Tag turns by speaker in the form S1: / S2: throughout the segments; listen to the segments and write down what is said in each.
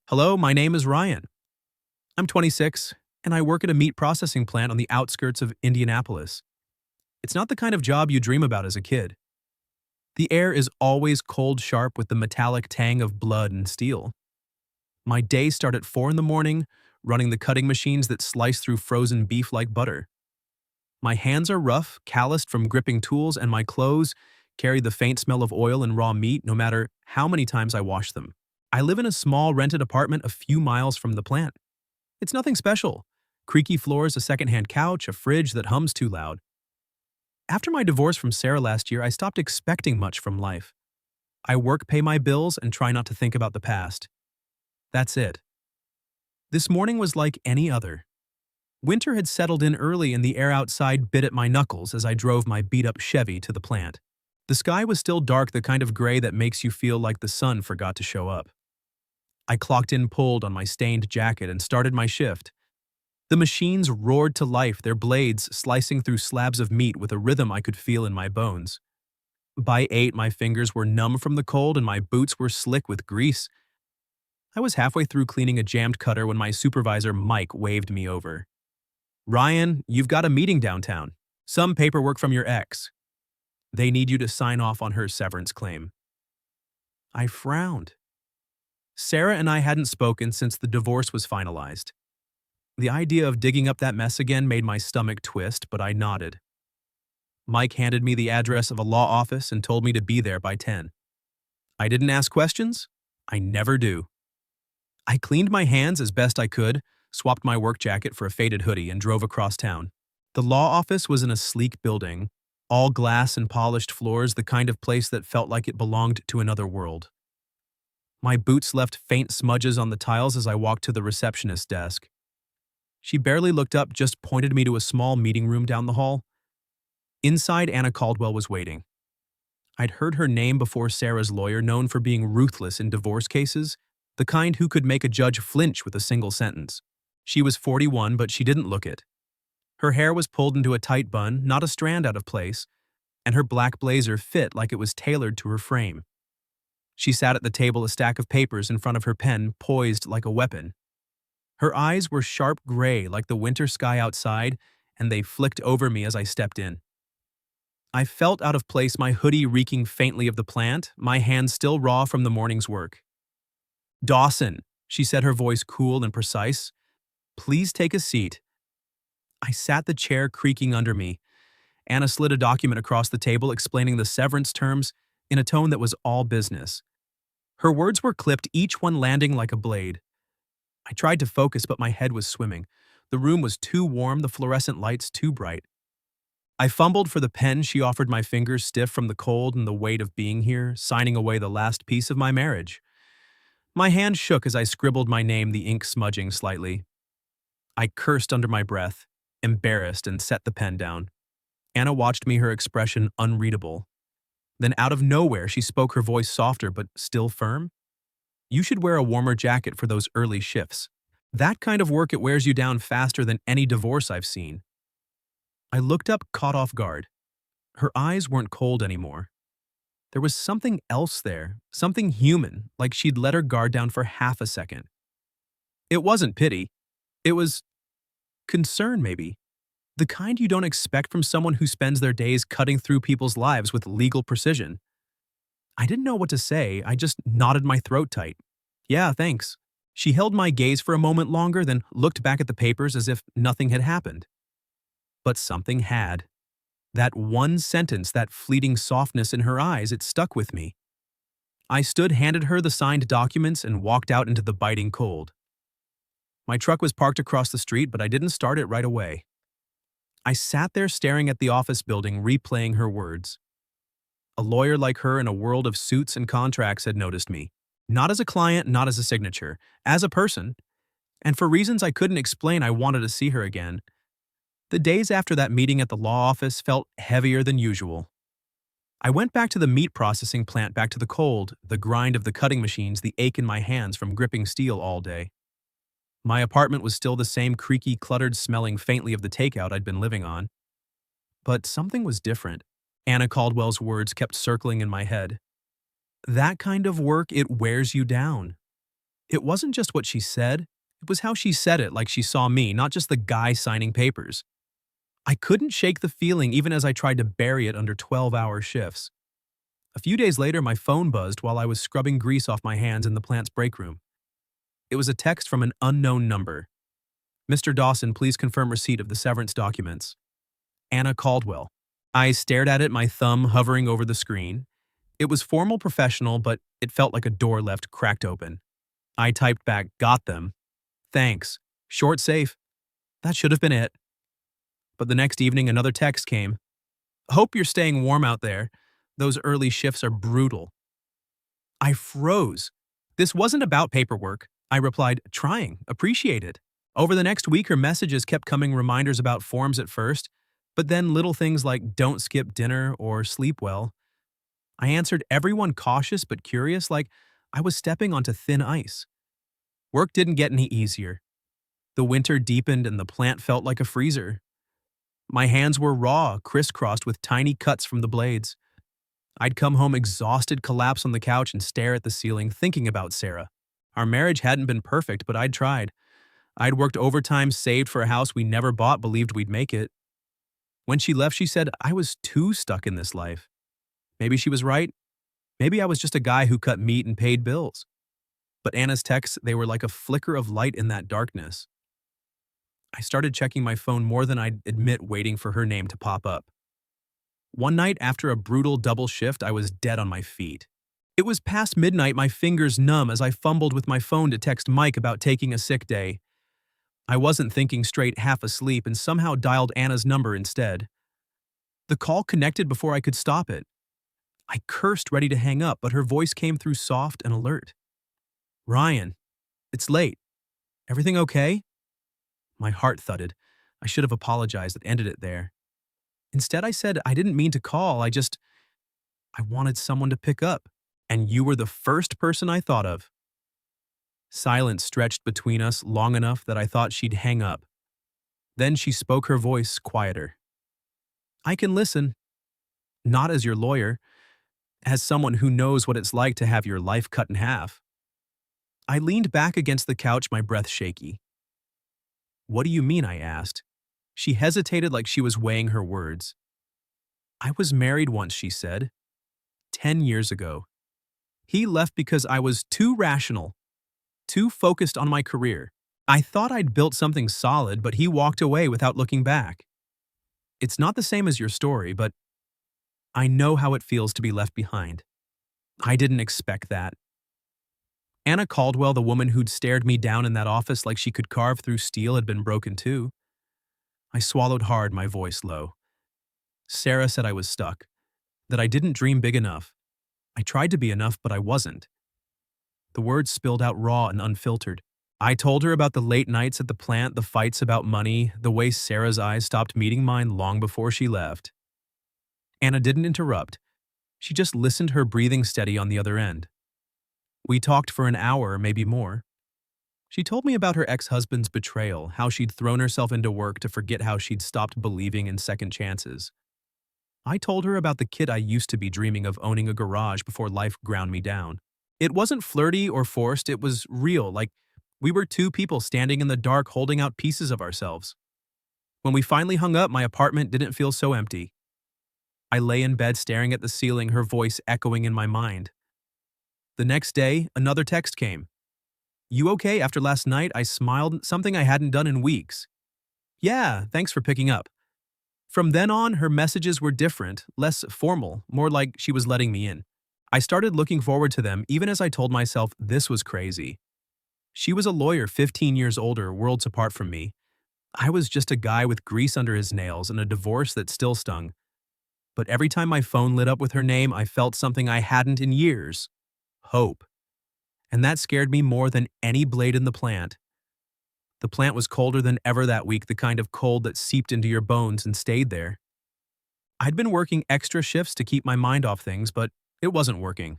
S1: Hello, my name is Ryan. I'm 26, and I work at a meat processing plant on the outskirts of Indianapolis. It's not the kind of job you dream about as a kid. The air is always cold sharp with the metallic tang of blood and steel. My days start at 4 in the morning, running the cutting machines that slice through frozen beef like butter. My hands are rough, calloused from gripping tools, and my clothes carry the faint smell of oil and raw meat no matter how many times I wash them. I live in a small rented apartment a few miles from the plant. It's nothing special. Creaky floors, a secondhand couch, a fridge that hums too loud. After my divorce from Sarah last year, I stopped expecting much from life. I work, pay my bills, and try not to think about the past. That's it. This morning was like any other. Winter had settled in early and the air outside bit at my knuckles as I drove my beat-up Chevy to the plant. The sky was still dark, the kind of gray that makes you feel like the sun forgot to show up. I clocked in, pulled on my stained jacket, and started my shift. The machines roared to life, their blades slicing through slabs of meat with a rhythm I could feel in my bones. By 8, my fingers were numb from the cold and my boots were slick with grease. I was halfway through cleaning a jammed cutter when my supervisor, Mike, waved me over. "Ryan, you've got a meeting downtown. Some paperwork from your ex. They need you to sign off on her severance claim." I frowned. Sarah and I hadn't spoken since the divorce was finalized. The idea of digging up that mess again made my stomach twist, but I nodded. Mike handed me the address of a law office and told me to be there by 10. I didn't ask questions. I never do. I cleaned my hands as best I could, swapped my work jacket for a faded hoodie, and drove across town. The law office was in a sleek building, all glass and polished floors, the kind of place that felt like it belonged to another world. My boots left faint smudges on the tiles as I walked to the receptionist's desk. She barely looked up, just pointed me to a small meeting room down the hall. Inside, Anna Caldwell was waiting. I'd heard her name before. Sarah's lawyer, known for being ruthless in divorce cases, the kind who could make a judge flinch with a single sentence. She was 41, but she didn't look it. Her hair was pulled into a tight bun, not a strand out of place, and her black blazer fit like it was tailored to her frame. She sat at the table, a stack of papers in front of her, pen poised like a weapon. Her eyes were sharp gray like the winter sky outside, and they flicked over me as I stepped in. I felt out of place, my hoodie reeking faintly of the plant, my hands still raw from the morning's work. "Dawson," she said, her voice cool and precise, "please take a seat." I sat, the chair creaking under me. Anna slid a document across the table explaining the severance terms in a tone that was all business. Her words were clipped, each one landing like a blade. I tried to focus, but my head was swimming. The room was too warm, the fluorescent lights too bright. I fumbled for the pen she offered, my fingers stiff from the cold and the weight of being here, signing away the last piece of my marriage. My hand shook as I scribbled my name, the ink smudging slightly. I cursed under my breath, embarrassed, and set the pen down. Anna watched me, her expression unreadable. Then out of nowhere, she spoke, her voice softer but still firm. "You should wear a warmer jacket for those early shifts. That kind of work, it wears you down faster than any divorce I've seen." I looked up, caught off guard. Her eyes weren't cold anymore. There was something else there, something human, like she'd let her guard down for half a second. It wasn't pity. It was concern, maybe. The kind you don't expect from someone who spends their days cutting through people's lives with legal precision. I didn't know what to say. I just knotted my throat tight. "Yeah, thanks." She held my gaze for a moment longer, then looked back at the papers as if nothing had happened. But something had. That one sentence, that fleeting softness in her eyes, it stuck with me. I stood, handed her the signed documents, and walked out into the biting cold. My truck was parked across the street, but I didn't start it right away. I sat there staring at the office building, replaying her words. A lawyer like her in a world of suits and contracts had noticed me. Not as a client, not as a signature, as a person. And for reasons I couldn't explain, I wanted to see her again. The days after that meeting at the law office felt heavier than usual. I went back to the meat processing plant, back to the cold, the grind of the cutting machines, the ache in my hands from gripping steel all day. My apartment was still the same creaky, cluttered, smelling faintly of the takeout I'd been living on. But something was different. Anna Caldwell's words kept circling in my head. That kind of work, it wears you down. It wasn't just what she said, it was how she said it like she saw me, not just the guy signing papers. I couldn't shake the feeling even as I tried to bury it under 12-hour shifts. A few days later, my phone buzzed while I was scrubbing grease off my hands in the plant's break room. It was a text from an unknown number. "Mr. Dawson, please confirm receipt of the severance documents. Anna Caldwell." I stared at it, my thumb hovering over the screen. It was formal, professional, but it felt like a door left cracked open. I typed back, "Got them. Thanks. Short, safe." That should have been it. But the next evening, another text came. "Hope you're staying warm out there. Those early shifts are brutal." I froze. This wasn't about paperwork. I replied, "Trying. Appreciate it." Over the next week, her messages kept coming, reminders about forms at first, but then little things like "don't skip dinner" or "sleep well." I answered everyone cautious but curious, like I was stepping onto thin ice. Work didn't get any easier. The winter deepened and the plant felt like a freezer. My hands were raw, crisscrossed with tiny cuts from the blades. I'd come home exhausted, collapse on the couch, and stare at the ceiling, thinking about Sarah. Our marriage hadn't been perfect, but I'd tried. I'd worked overtime, saved for a house we never bought, believed we'd make it. When she left, she said I was too stuck in this life. Maybe she was right. Maybe I was just a guy who cut meat and paid bills. But Anna's texts, they were like a flicker of light in that darkness. I started checking my phone more than I'd admit, waiting for her name to pop up. One night, after a brutal double shift, I was dead on my feet. It was past midnight, my fingers numb as I fumbled with my phone to text Mike about taking a sick day. I wasn't thinking straight, half asleep, and somehow dialed Anna's number instead. The call connected before I could stop it. I cursed, ready to hang up, but her voice came through soft and alert. "Ryan, it's late. Everything okay?" My heart thudded. I should have apologized and ended it there. Instead, I said I didn't mean to call, I wanted someone to pick up. And you were the first person I thought of. Silence stretched between us long enough that I thought she'd hang up. Then she spoke, her voice quieter. "I can listen. Not as your lawyer, as someone who knows what it's like to have your life cut in half." I leaned back against the couch, my breath shaky. "What do you mean?" I asked. She hesitated like she was weighing her words. "I was married once," she said. 10 years ago. He left because I was too rational, too focused on my career. I thought I'd built something solid, but he walked away without looking back. It's not the same as your story, but I know how it feels to be left behind. I didn't expect that." Anna Caldwell, the woman who'd stared me down in that office like she could carve through steel, had been broken too. I swallowed hard, my voice low. Sarah said I was stuck, that I didn't dream big enough. I tried to be enough, but I wasn't. The words spilled out raw and unfiltered. I told her about the late nights at the plant, the fights about money, the way Sarah's eyes stopped meeting mine long before she left. Anna didn't interrupt. She just listened, her breathing steady on the other end. We talked for an hour, maybe more. She told me about her ex-husband's betrayal, how she'd thrown herself into work to forget how she'd stopped believing in second chances. I told her about the kid I used to be, dreaming of owning a garage before life ground me down. It wasn't flirty or forced, it was real, like we were two people standing in the dark holding out pieces of ourselves. When we finally hung up, my apartment didn't feel so empty. I lay in bed staring at the ceiling, her voice echoing in my mind. The next day, another text came. "You okay after last night?" I smiled, something I hadn't done in weeks. "Yeah, thanks for picking up." From then on, her messages were different, less formal, more like she was letting me in. I started looking forward to them, even as I told myself this was crazy. She was a lawyer 15 years older, worlds apart from me. I was just a guy with grease under his nails and a divorce that still stung. But every time my phone lit up with her name, I felt something I hadn't in years. Hope. And that scared me more than any blade in the plant. The plant was colder than ever that week, the kind of cold that seeped into your bones and stayed there. I'd been working extra shifts to keep my mind off things, but it wasn't working.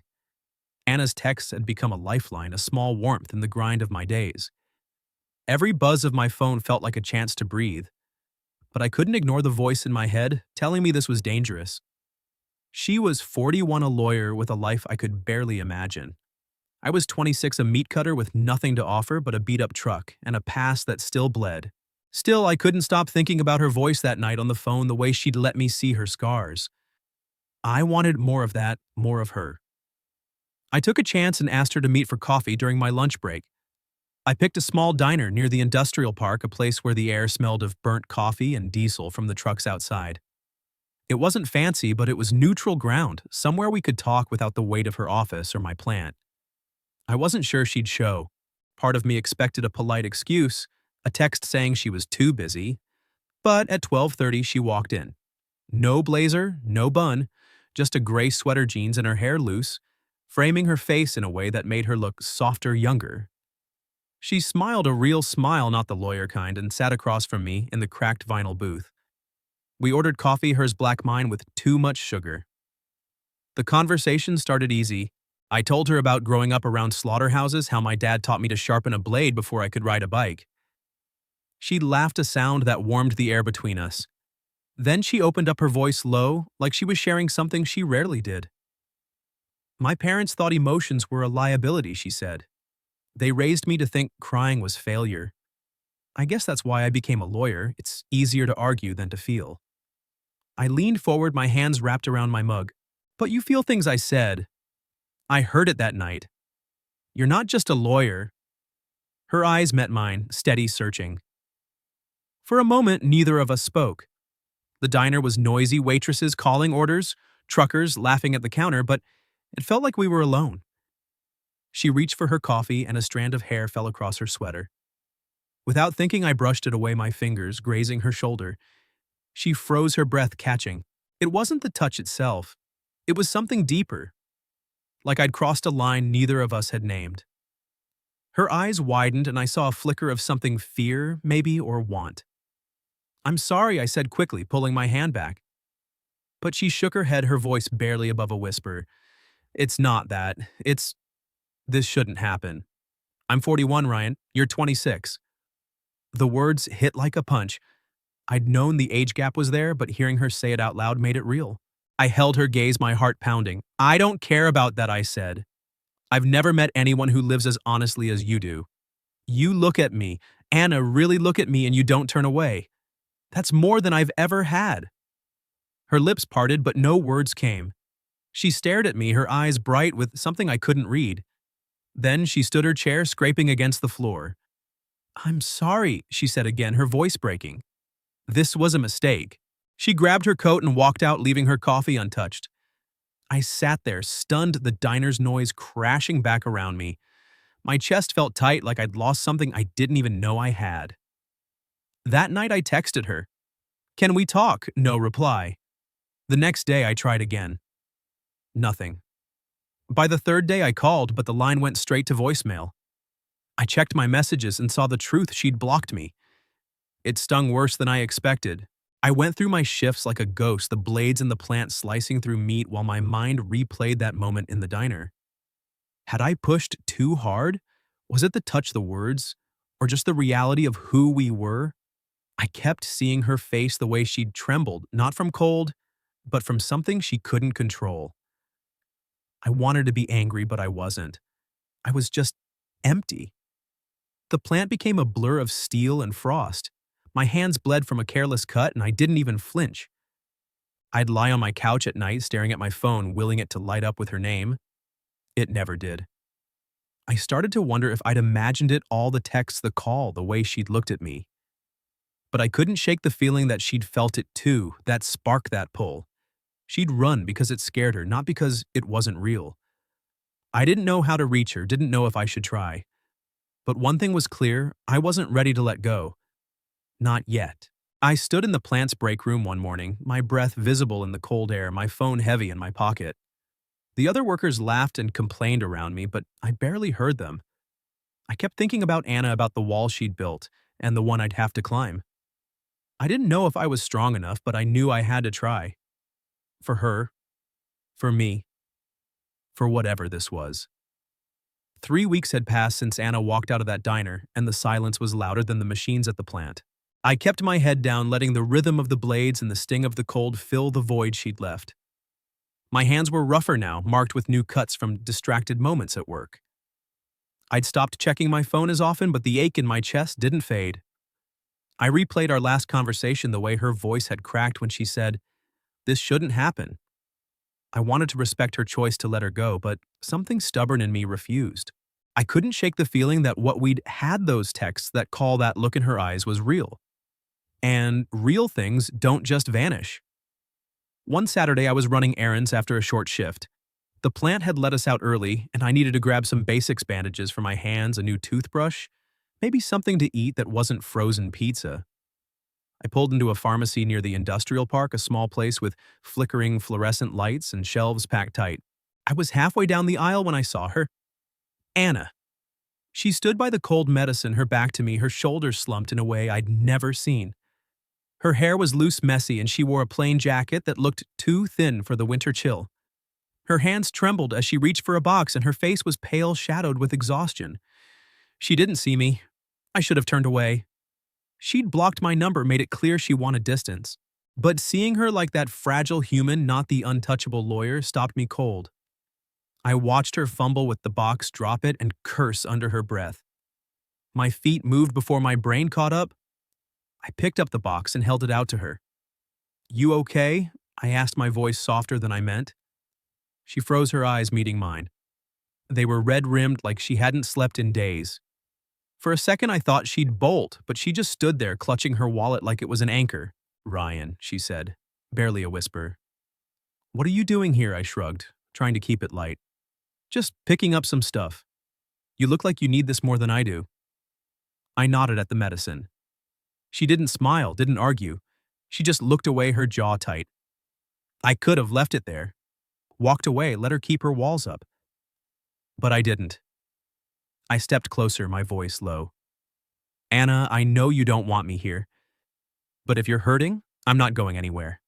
S1: Anna's texts had become a lifeline, a small warmth in the grind of my days. Every buzz of my phone felt like a chance to breathe, but I couldn't ignore the voice in my head telling me this was dangerous. She was 41, a lawyer with a life I could barely imagine. I was 26, a meat cutter with nothing to offer but a beat-up truck and a past that still bled. Still, I couldn't stop thinking about her voice that night on the phone, the way she'd let me see her scars. I wanted more of that, more of her. I took a chance and asked her to meet for coffee during my lunch break. I picked a small diner near the industrial park, a place where the air smelled of burnt coffee and diesel from the trucks outside. It wasn't fancy, but it was neutral ground, somewhere we could talk without the weight of her office or my plant. I wasn't sure she'd show. Part of me expected a polite excuse, a text saying she was too busy. But at 12:30 she walked in. No blazer, no bun, just a gray sweater jeans and her hair loose, framing her face in a way that made her look softer, younger. She smiled, a real smile, not the lawyer kind, and sat across from me in the cracked vinyl booth. We ordered coffee, hers black, mine with too much sugar. The conversation started easy. I told her about growing up around slaughterhouses, how my dad taught me to sharpen a blade before I could ride a bike. She laughed, a sound that warmed the air between us. Then she opened up her voice low, like she was sharing something she rarely did. My parents thought emotions were a liability, she said. They raised me to think crying was failure. I guess that's why I became a lawyer. It's easier to argue than to feel. I leaned forward, my hands wrapped around my mug. But you feel things, I said. I heard it that night. You're not just a lawyer. Her eyes met mine, steady, searching. For a moment, neither of us spoke. The diner was noisy, waitresses calling orders, truckers laughing at the counter, but it felt like we were alone. She reached for her coffee and a strand of hair fell across her sweater. Without thinking, I brushed it away, my fingers grazing her shoulder. She froze, her breath catching. It wasn't the touch itself. It was something deeper. Like I'd crossed a line neither of us had named. Her eyes widened and I saw a flicker of something, fear, maybe, or want. I'm sorry, I said quickly, pulling my hand back. But she shook her head, her voice barely above a whisper. It's not that. This shouldn't happen. I'm 41, Ryan. You're 26. The words hit like a punch. I'd known the age gap was there, but hearing her say it out loud made it real. I held her gaze, my heart pounding. I don't care about that, I said. I've never met anyone who lives as honestly as you do. You look at me, Anna, really look at me, and you don't turn away. That's more than I've ever had. Her lips parted, but no words came. She stared at me, her eyes bright with something I couldn't read. Then she stood her chair, scraping against the floor. I'm sorry, she said again, her voice breaking. This was a mistake. She grabbed her coat and walked out, leaving her coffee untouched. I sat there, stunned, the diner's noise crashing back around me. My chest felt tight, like I'd lost something I didn't even know I had. That night I texted her. Can we talk? No reply. The next day I tried again. Nothing. By the third day I called, but the line went straight to voicemail. I checked my messages and saw the truth, she'd blocked me. It stung worse than I expected. I went through my shifts like a ghost, the blades in the plant slicing through meat while my mind replayed that moment in the diner. Had I pushed too hard? Was it the touch, the words, or just the reality of who we were? I kept seeing her face, the way she'd trembled, not from cold, but from something she couldn't control. I wanted to be angry, but I wasn't. I was just empty. The plant became a blur of steel and frost. My hands bled from a careless cut, and I didn't even flinch. I'd lie on my couch at night, staring at my phone, willing it to light up with her name. It never did. I started to wonder if I'd imagined it all, the text, the call, the way she'd looked at me. But I couldn't shake the feeling that she'd felt it too, that spark, that pull. She'd run because it scared her, not because it wasn't real. I didn't know how to reach her, didn't know if I should try. But one thing was clear, I wasn't ready to let go. Not yet. I stood in the plant's break room one morning, my breath visible in the cold air, my phone heavy in my pocket. The other workers laughed and complained around me, but I barely heard them. I kept thinking about Anna, about the wall she'd built, and the one I'd have to climb. I didn't know if I was strong enough, but I knew I had to try. For her, for me, for whatever this was. 3 weeks had passed since Anna walked out of that diner, and the silence was louder than the machines at the plant. I kept my head down, letting the rhythm of the blades and the sting of the cold fill the void she'd left. My hands were rougher now, marked with new cuts from distracted moments at work. I'd stopped checking my phone as often, but the ache in my chest didn't fade. I replayed our last conversation the way her voice had cracked when she said, "This shouldn't happen." I wanted to respect her choice to let her go, but something stubborn in me refused. I couldn't shake the feeling that what we'd had those texts, that call, that look in her eyes was real. And real things don't just vanish. One Saturday, I was running errands after a short shift. The plant had let us out early, and I needed to grab some basics bandages for my hands, a new toothbrush, maybe something to eat that wasn't frozen pizza. I pulled into a pharmacy near the industrial park, a small place with flickering fluorescent lights and shelves packed tight. I was halfway down the aisle when I saw her. Anna. She stood by the cold medicine, her back to me, her shoulders slumped in a way I'd never seen. Her hair was loose, messy, and she wore a plain jacket that looked too thin for the winter chill. Her hands trembled as she reached for a box, and her face was pale, shadowed with exhaustion. She didn't see me. I should have turned away. She'd blocked my number, made it clear she wanted distance. But seeing her like that fragile human, not the untouchable lawyer, stopped me cold. I watched her fumble with the box, drop it, and curse under her breath. My feet moved before my brain caught up. I picked up the box and held it out to her. "You okay?" I asked, my voice softer than I meant. She froze her eyes, meeting mine. They were red-rimmed like she hadn't slept in days. For a second I thought she'd bolt, but she just stood there clutching her wallet like it was an anchor. "Ryan," she said, barely a whisper. "What are you doing here?" I shrugged, trying to keep it light. "Just picking up some stuff. You look like you need this more than I do." I nodded at the medicine. She didn't smile, didn't argue. She just looked away, her jaw tight. I could have left it there, walked away, let her keep her walls up. But I didn't. I stepped closer, my voice low. "Anna, I know you don't want me here. But if you're hurting, I'm not going anywhere.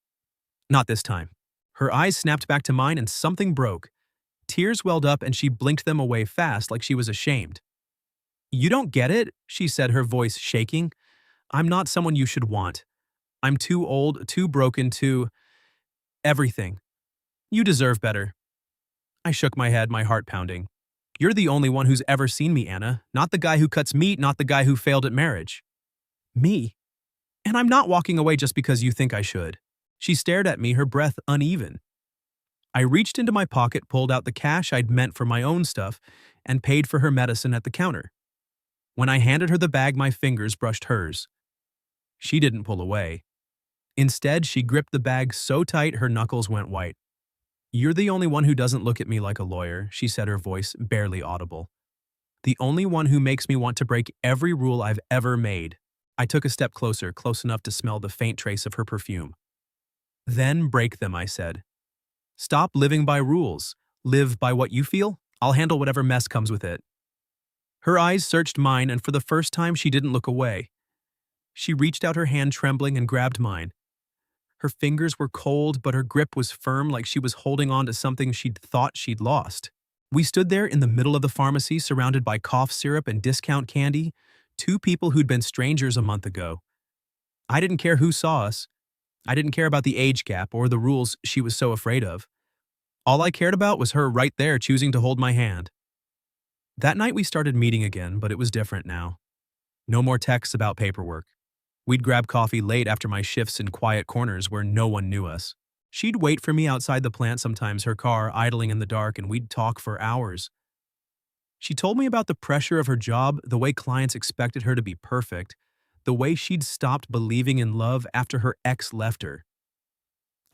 S1: Not this time." Her eyes snapped back to mine and something broke. Tears welled up and she blinked them away fast like she was ashamed. "You don't get it," she said, her voice shaking. "I'm not someone you should want. I'm too old, too broken, too everything. You deserve better." I shook my head, my heart pounding. "You're the only one who's ever seen me, Anna. Not the guy who cuts meat, not the guy who failed at marriage." "Me? And I'm not walking away just because you think I should." She stared at me, her breath uneven. I reached into my pocket, pulled out the cash I'd meant for my own stuff, and paid for her medicine at the counter. When I handed her the bag, my fingers brushed hers. She didn't pull away. Instead, she gripped the bag so tight her knuckles went white. "You're the only one who doesn't look at me like a lawyer," she said, her voice barely audible. "The only one who makes me want to break every rule I've ever made." I took a step closer, close enough to smell the faint trace of her perfume. "Then break them," I said. "Stop living by rules. Live by what you feel. I'll handle whatever mess comes with it." Her eyes searched mine, and for the first time she didn't look away. She reached out her hand, trembling, and grabbed mine. Her fingers were cold, but her grip was firm, like she was holding on to something she'd thought she'd lost. We stood there in the middle of the pharmacy, surrounded by cough syrup and discount candy, two people who'd been strangers a month ago. I didn't care who saw us. I didn't care about the age gap or the rules she was so afraid of. All I cared about was her right there, choosing to hold my hand. That night we started meeting again, but it was different now. No more texts about paperwork. We'd grab coffee late after my shifts in quiet corners where no one knew us. She'd wait for me outside the plant sometimes, her car idling in the dark, and we'd talk for hours. She told me about the pressure of her job, the way clients expected her to be perfect, the way she'd stopped believing in love after her ex left her.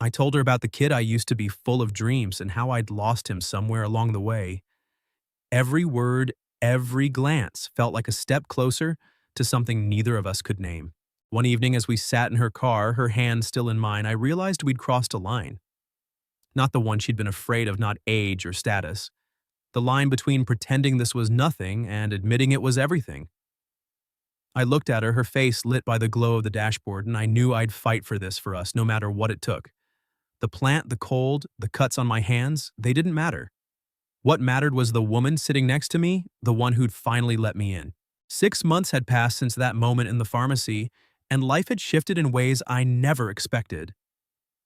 S1: I told her about the kid I used to be, full of dreams, and how I'd lost him somewhere along the way. Every word, every glance felt like a step closer to something neither of us could name. One evening, as we sat in her car, her hand still in mine, I realized we'd crossed a line. Not the one she'd been afraid of, not age or status. The line between pretending this was nothing and admitting it was everything. I looked at her, her face lit by the glow of the dashboard, and I knew I'd fight for this for us, no matter what it took. The plant, the cold, the cuts on my hands, they didn't matter. What mattered was the woman sitting next to me, the one who'd finally let me in. 6 months had passed since that moment in the pharmacy, and life had shifted in ways I never expected.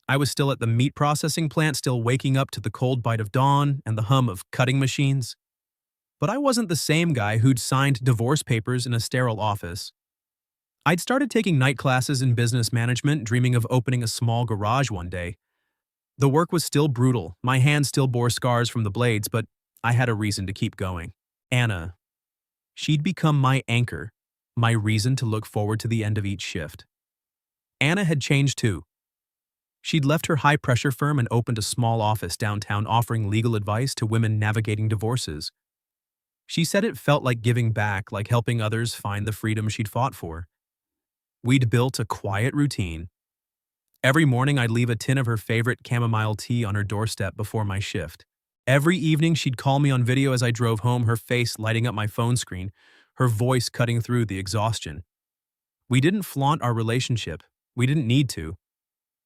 S1: I was still at the meat processing plant, still waking up to the cold bite of dawn and the hum of cutting machines. But I wasn't the same guy who'd signed divorce papers in a sterile office. I'd started taking night classes in business management, dreaming of opening a small garage one day. The work was still brutal, my hands still bore scars from the blades, but I had a reason to keep going. Anna. She'd become my anchor, my reason to look forward to the end of each shift. Anna had changed too. She'd left her high-pressure firm and opened a small office downtown offering legal advice to women navigating divorces. She said it felt like giving back, like helping others find the freedom she'd fought for. We'd built a quiet routine. Every morning I'd leave a tin of her favorite chamomile tea on her doorstep before my shift. Every evening she'd call me on video as I drove home, her face lighting up my phone screen, her voice cutting through the exhaustion. We didn't flaunt our relationship. We didn't need to.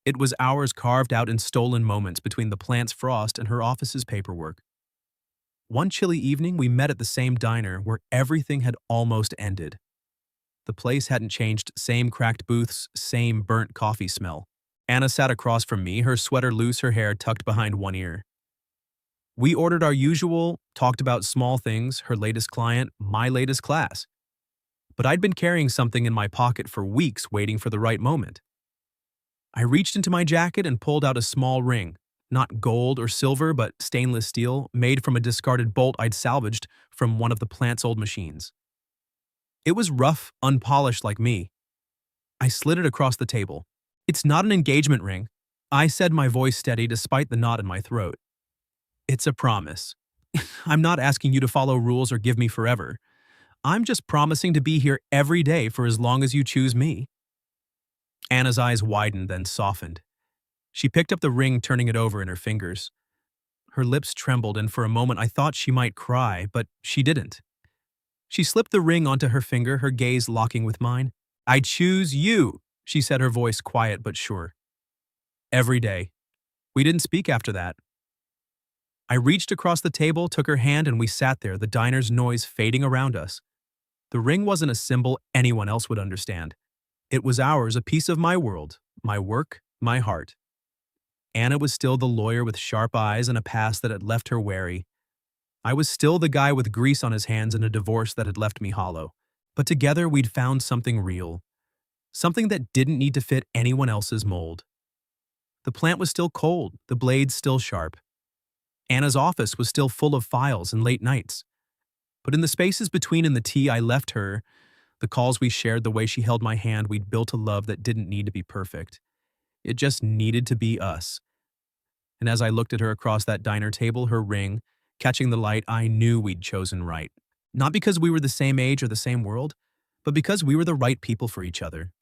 S1: It was hours carved out in stolen moments between the plant's frost and her office's paperwork. One chilly evening, we met at the same diner where everything had almost ended. The place hadn't changed, same cracked booths, same burnt coffee smell. Anna sat across from me, her sweater loose, her hair tucked behind one ear. We ordered our usual, talked about small things, her latest client, my latest class. But I'd been carrying something in my pocket for weeks waiting for the right moment. I reached into my jacket and pulled out a small ring, not gold or silver, but stainless steel, made from a discarded bolt I'd salvaged from one of the plant's old machines. It was rough, unpolished like me. I slid it across the table. "It's not an engagement ring," I said, my voice steady despite the knot in my throat. "It's a promise. I'm not asking you to follow rules or give me forever. I'm just promising to be here every day for as long as you choose me." Anna's eyes widened, then softened. She picked up the ring, turning it over in her fingers. Her lips trembled, and for a moment I thought she might cry, but she didn't. She slipped the ring onto her finger, her gaze locking with mine. "I choose you," she said, her voice quiet but sure. Every day. We didn't speak after that. I reached across the table, took her hand, and we sat there, the diner's noise fading around us. The ring wasn't a symbol anyone else would understand. It was ours, a piece of my world, my work, my heart. Anna was still the lawyer with sharp eyes and a past that had left her wary. I was still the guy with grease on his hands and a divorce that had left me hollow. But together we'd found something real. Something that didn't need to fit anyone else's mold. The plant was still cold, the blades still sharp. Anna's office was still full of files and late nights. But in the spaces between and the tea I left her, the calls we shared, the way she held my hand, we'd built a love that didn't need to be perfect. It just needed to be us. And as I looked at her across that diner table, her ring, catching the light, I knew we'd chosen right. Not because we were the same age or the same world, but because we were the right people for each other.